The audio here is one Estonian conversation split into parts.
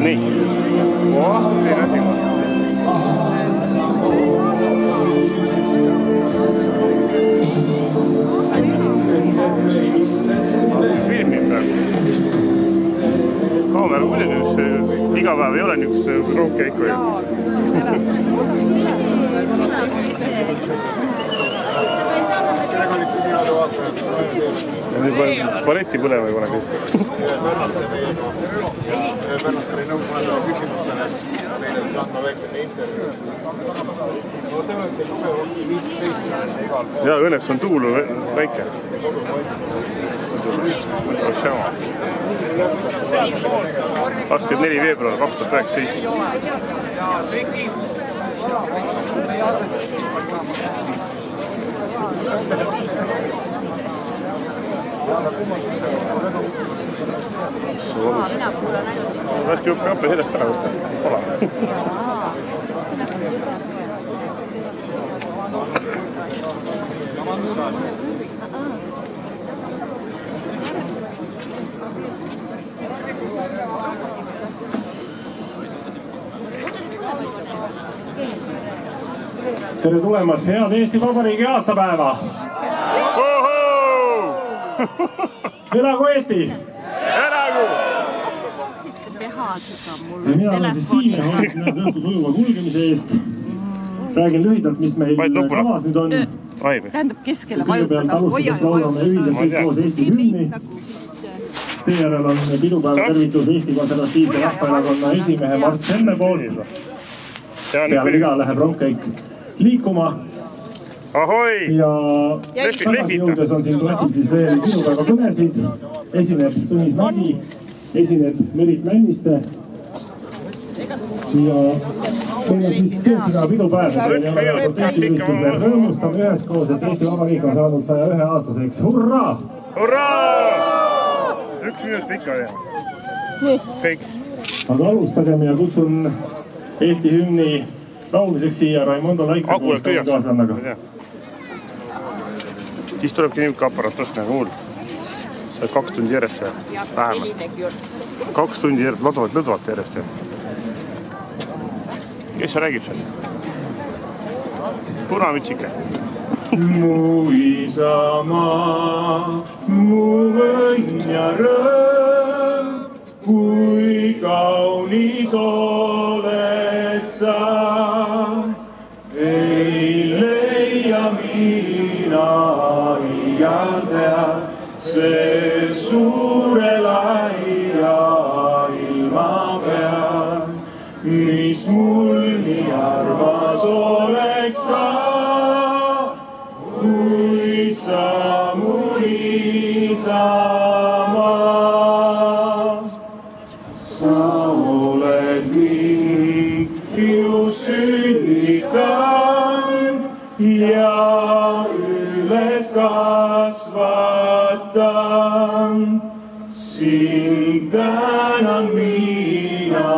Nii. Teine asi. Filmib praegu. Kaamera muidugi iga päev ei ole niisugust rongkäiku. Ja nüüd baletti põlema ei pane kõik. Pärnastari nõukogude küsimustele meile andma väikene intervjuu. Ja õnneks on tuul väike. 24 veebruar 2019. Laske jupp kappe sellest ära võtta. Pala. Tere tulemast, head Eesti Vabariigi aastapäeva! Elagu Eesti! Elagu! Mina olen siis Siim ja hoisin õhtu sujuva kulgemise eest. Räägin lühidalt, mis meil kavas nüüd on. Tähendab keskele kõigepealt alustades laulame ühiselt kõik koos Eesti hümni. Seejärel on pidupäeva tervitus Eesti Konservatiivse Rahvaerakonna esimehe Mart Helme poolt. Peale mida läheb rongkäik liikuma. Ja tagasi jõudes on siin platsil siis veel pidupäeva kõnesid. Esineb Tõnis Mägi, esineb Merit Männiste. Ja meil on siis tõesti ka pidupäev. Me rõõmustame üheskoos, et Eesti Vabariik on saanud 101 aastaseks. Hurraa! Hurraa! 1 minut ikka veel. Kõik. Aga alustagem ja kutsun Eesti hümni laulmiseks siia Raimundo Laika koos kaaslannaga. Siis tulebki niisugune aparaat tõsta nagu muul. 2 tundi järjest või? Vähemalt. 2 tundi järjest, lõdvalt järjest. Kes see räägib seal? Punamütsike. Mu isamaa, mu õnn ja rõõm, kui kaunis oled sa. Ei leia mina iial teha, see suure laia ilma peal, mis mul nii armas oleks ka, kui sa mu isamaa. Sa oled mind ju sünnitanud ja üles kasvatanud. Sind tänan mina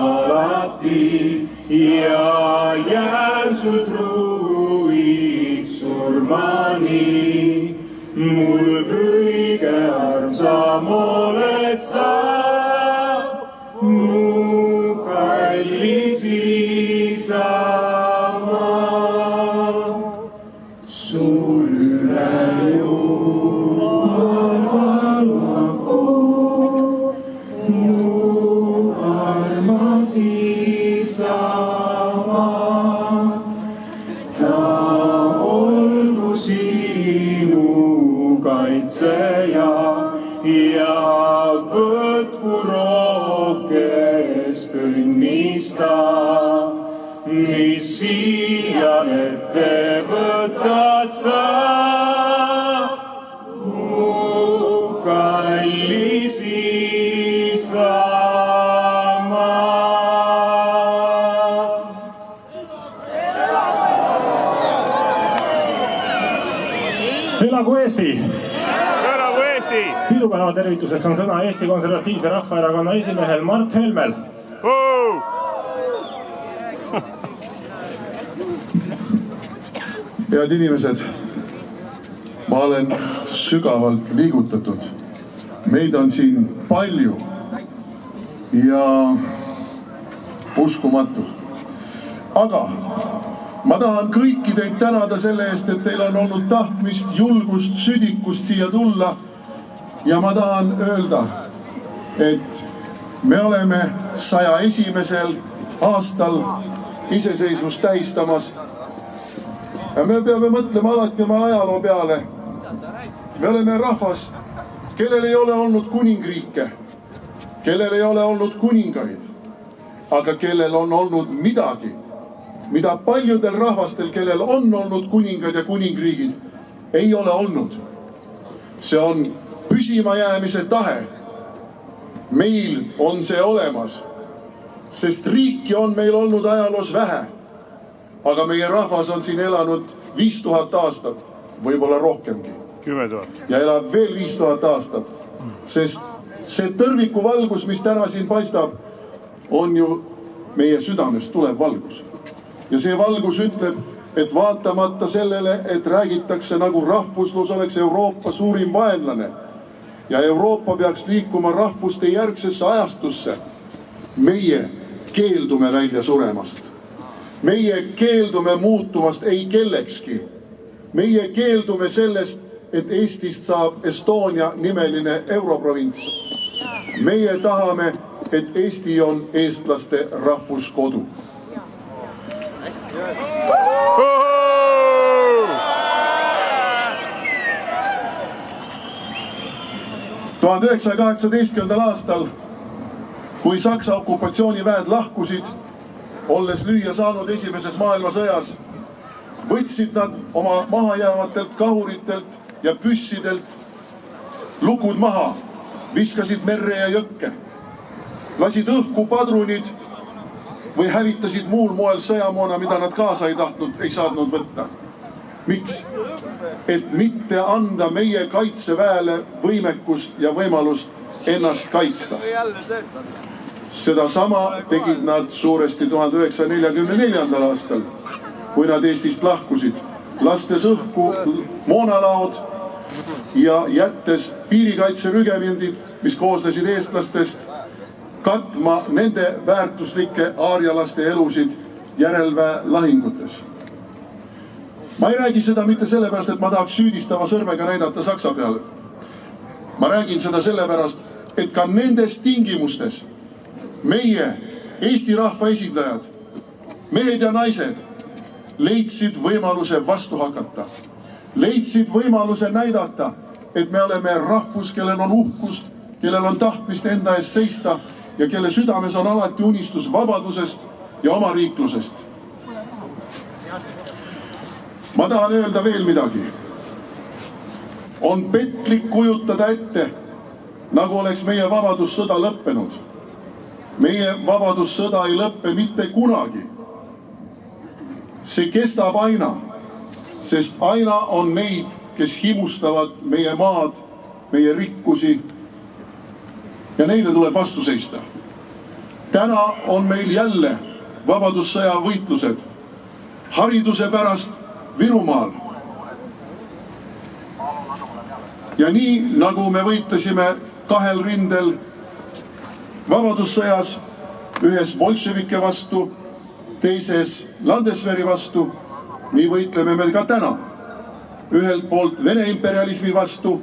alati ja jään sul truiks surmani. Mul kõige armsam oled sa, mu kallis isamaa. Su üle jumal valvaku, mu armas isamaa. Ta olgu sinu kaitseja ja võtku rohkest õnnista, mis siial ette võtad sa, mu kallis isamaa. Elagu Eesti! Elagu Eesti! Pidupäeva tervituseks on sõna Eesti Konservatiivse Rahvaerakonna esimehel Mart Helmel. Head inimesed, ma olen sügavalt liigutatud. Meid on siin palju. ja uskumatu. Aga ma tahan kõiki teid tänada selle eest, et teil on olnud tahtmist, julgust, südikust siia tulla. Ja ma tahan öelda, et me oleme 101. aastal iseseisvust tähistamas. Ja me peame mõtlema alati oma ajaloo peale. Me oleme rahvas, kellel ei ole olnud kuningriike, kellel ei ole olnud kuningaid, aga kellel on olnud midagi, mida paljudel rahvastel, kellel on olnud kuningad ja kuningriigid, ei ole olnud. See on püsimajäämise tahe. Meil on see olemas, sest riiki on meil olnud ajaloos vähe. Aga meie rahvas on siin elanud 5000 aastat, võib-olla rohkemgi. 10 000. Ja elab veel 5000 aastat, sest see tõrviku valgus, mis täna siin paistab, on ju meie südamest tulev valgus. Ja see valgus ütleb, et vaatamata sellele, et räägitakse nagu rahvuslus oleks Euroopa suurim vaenlane ja Euroopa peaks liikuma rahvuste järgsesse ajastusse, meie keeldume välja suremast. Meie keeldume muutumast ei kellekski. Meie keeldume sellest, et Eestist saab Estonia nimeline europrovints. Meie tahame, et Eesti on eestlaste rahvuskodu. 1918. aastal, kui Saksa okupatsiooniväed lahkusid, olles lüüa saanud esimeses maailmasõjas, võtsid nad oma mahajäävatelt kahuritelt ja püssidelt lukud maha, viskasid merre ja jõkke, lasid õhku padrunid või hävitasid muul moel sõjamoona, mida nad kaasa ei saadnud võtta. Miks? Et mitte anda meie kaitseväele võimekust ja võimalust ennast kaitsta. Seda sama tegid nad suuresti 1944. aastal, kui nad Eestist lahkusid, lastes õhku moonalaod ja jättes piirikaitserügemendid, mis koosnesid eestlastest, katma nende väärtuslike aarjalaste elusid järelväe lahingutes. Ma ei räägi seda mitte sellepärast, et ma tahaks süüdistava sõrmega näidata Saksa peale. Ma räägin seda sellepärast, et ka nendes tingimustes meie Eesti rahva esindajad, mehed ja naised, leidsid võimaluse vastu hakata. Leidsid võimaluse näidata, et me oleme rahvus, kellel on uhkust, kellel on tahtmist enda eest seista ja kelle südames on alati unistus vabadusest ja omariiklusest. Ma tahan öelda veel midagi. On petlik kujutada ette, nagu oleks meie vabadussõda lõppenud. Meie vabadussõda ei lõppe mitte kunagi. See kestab aina, sest aina on neid, kes himustavad meie maad, meie rikkusi ja neile tuleb vastu seista. Täna on meil jälle vabadussõja võitlused hariduse pärast Virumaal. Ja nii nagu me võitlesime kahel rindel vabadussõjas, ühes bolševike vastu, teises Landesveri vastu, nii võitleme me ka täna. Ühelt poolt Vene imperialismi vastu,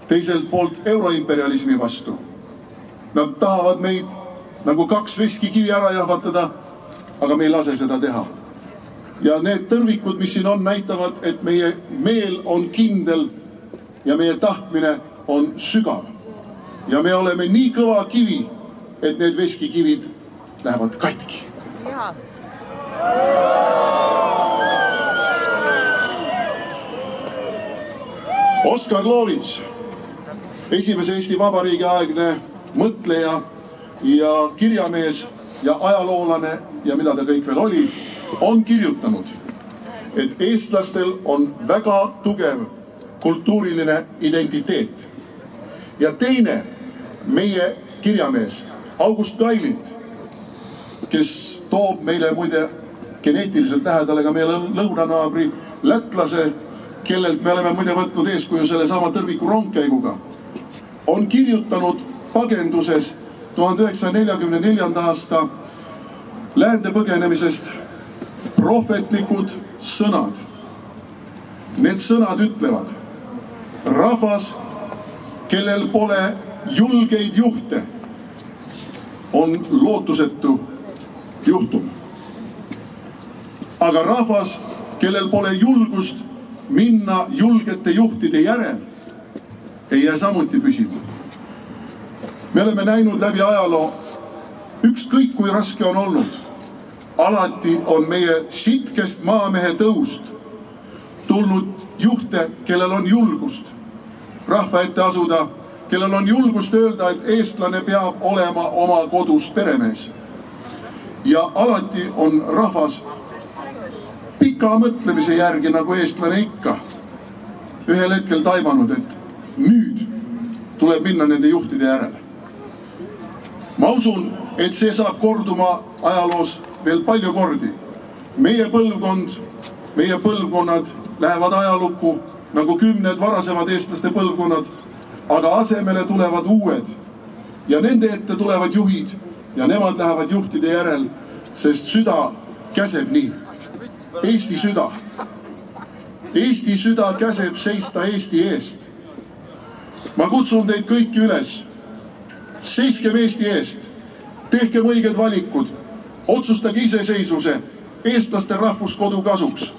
teiselt poolt euroimperialismi vastu. Nad tahavad meid nagu 2 veskikivi ära jahvatada, aga me ei lase seda teha. Ja need tõrvikud, mis siin on, näitavad, et meie meel on kindel ja meie tahtmine on sügav. Ja me oleme nii kõva kivi, et need veskikivid lähevad katki. Oskar Lorits, esimese Eesti Vabariigi aegne mõtleja ja kirjamees ja ajaloolane ja mida ta kõik veel oli, on kirjutanud, et eestlastel on väga tugev kultuuriline identiteet. Ja teine meie kirjamees, August Kailind, kes toob meile muide geneetiliselt lähedale ka meie lõunanaabri lätlase, kellelt me oleme muide võtnud eeskuju selle sama tõrviku rongkäiguga, on kirjutanud pagenduses 1944. aasta läände põgenemisest prohvetlikud sõnad. Need sõnad ütlevad: rahvas, kellel pole julgeid juhte, on lootusetu juhtum. Aga rahvas, kellel pole julgust minna julgete juhtide järel, ei jää samuti püsima. Me oleme näinud läbi ajaloo, ükskõik kui raske on olnud, alati on meie sitkest maamehe tõust tulnud juhte, kellel on julgust rahva ette asuda, kellel on julgust öelda, et eestlane peab olema oma kodus peremees. Ja alati on rahvas pika mõtlemise järgi, nagu eestlane ikka, ühel hetkel taibanud, et nüüd tuleb minna nende juhtide järele. Ma usun, et see saab korduma ajaloos veel palju kordi. Meie põlvkond, meie põlvkonnad lähevad ajalukku nagu 10 varasemad eestlaste põlvkonnad, aga asemele tulevad uued ja nende ette tulevad juhid ja nemad lähevad juhtide järel, sest süda käseb nii. Eesti süda. Eesti süda käseb seista Eesti eest. Ma kutsun teid kõiki üles. Seiskem Eesti eest. Tehkem õiged valikud. Otsustage iseseisvuse eestlaste rahvuskodu kasuks.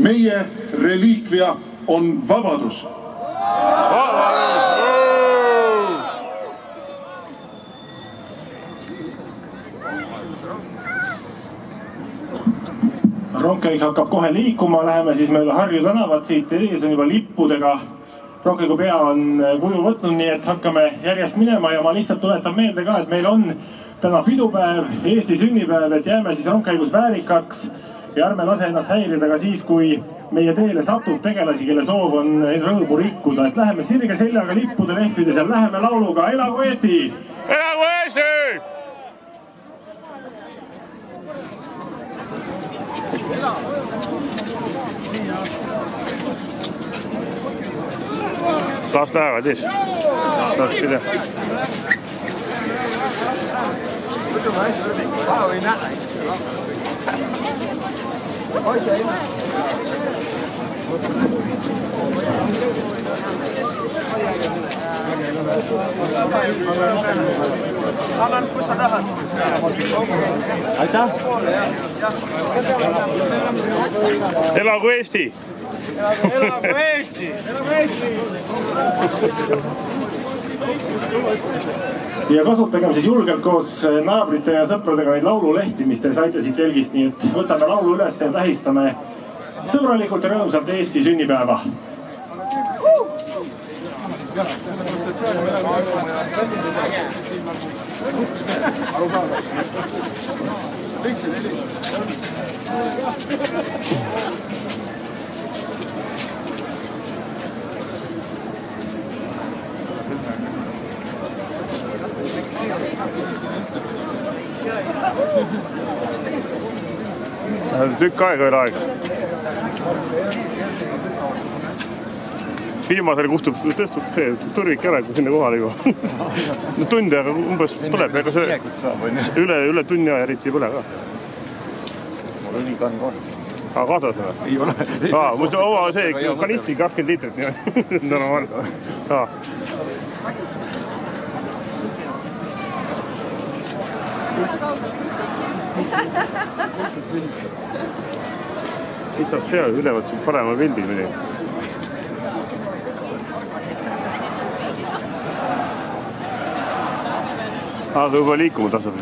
Meie reliikvia on vabadus. Ronkäik hakkab kohe liikuma, läheme siis mööda Harju tänavat, siit ees on juba lippudega. Ronkäigu pea on kuju võtnud, nii et hakkame järjest minema ja ma lihtsalt tuletan meelde ka, et meil on täna pidupäev, Eesti sünnipäev, et jääme siis ronkäigus väärikaks ja ärme lase ennast häirida ka siis, kui meie teele satub tegelasi, kelle soov on rõõmu rikkuda. Et läheme sirge seljaga lippude lehvides ja läheme lauluga Elagu Eesti! Elagu Eesti! Las lähevad ees. Annan, kus sa tahad? Aitäh! Elagu Eesti! Elagu Eesti! Elagu Eesti! Ja kasutagem siis julgelt koos naabrite ja sõpradega neid laululehti, mis te saite siit telgist, nii et võtame laulu üles ja tähistame sõbralikult ja rõõmsalt Eesti sünnipäeva. Tükk aega veel aega. Viimasel kuhtub tõstub see turvik ära, kui sinna kohale juba. Tunde, aga umbes põleb. Ega see üle tunni aja eriti põle ka. Mul oli kann koos. Kaasas või? Ei ole. Mul oma see kanisti 20 liitrit. Normaalne. Siit saab hea ülevalt parema pildi midagi. Aga juba liikuma tasub.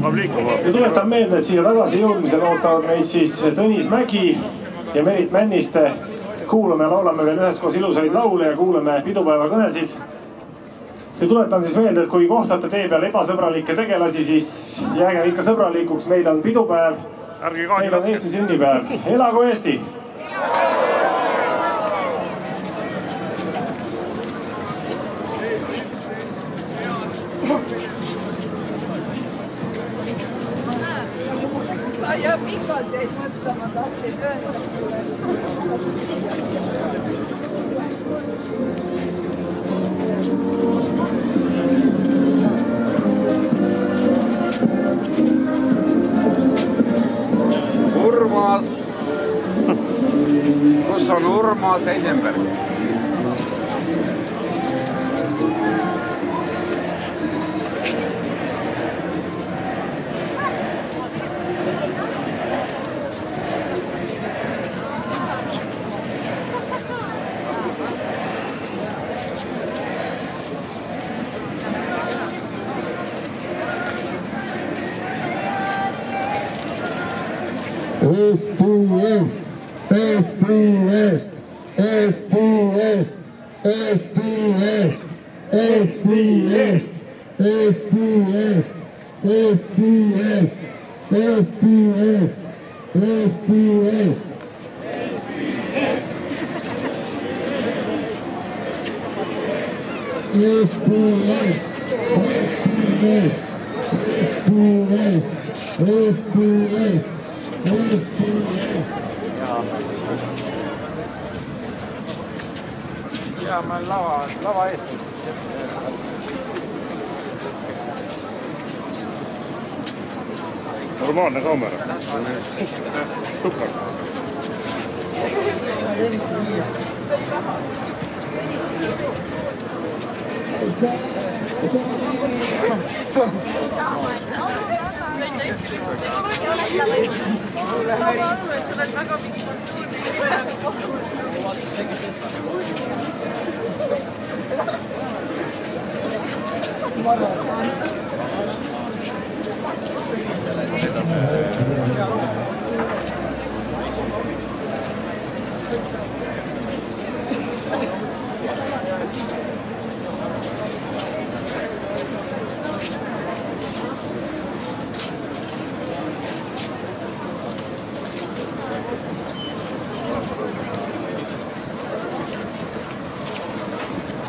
hakkab liikuma. Ja tuletan meelde, et siia tagasi jõudmisel ootavad meid siis Tõnis Mägi ja Merit Männiste. Kuulame ja laulame veel üheskoos ilusaid laule ja kuulame pidupäeva kõnesid. Ja tuletan siis meelde, et kui kohtate tee peal ebasõbralikke tegelasi, siis jääge ikka sõbralikuks. Meil on pidupäev, meil on Eesti sünnipäev. Elagu Eesti! Sa jääb pikalt teid mõtlema, tahtsid öelda. Urmas, kus on Urmas Heidenberg? Eesti Eest, Eesti Eest, Eesti Eest, Eesti Eest, Eesti Eest, Eesti Eest, Eesti Eest, Eesti Eest, Eesti Eest. Eesti Eest, Eesti Eest, Eesti Eest, Eesti Eest. Eesti Eest. Ja mä lava eest. Normaalne kaamera. Super. Saame aru, et sa oled väga mingi kultuurne inimene.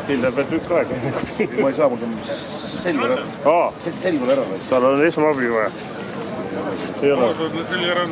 Hiljem veel tükk aega. Ma ei saa, mul on selg ära. Selg on ära. Tal on esmaabi vaja. Ei ole. Selg ära.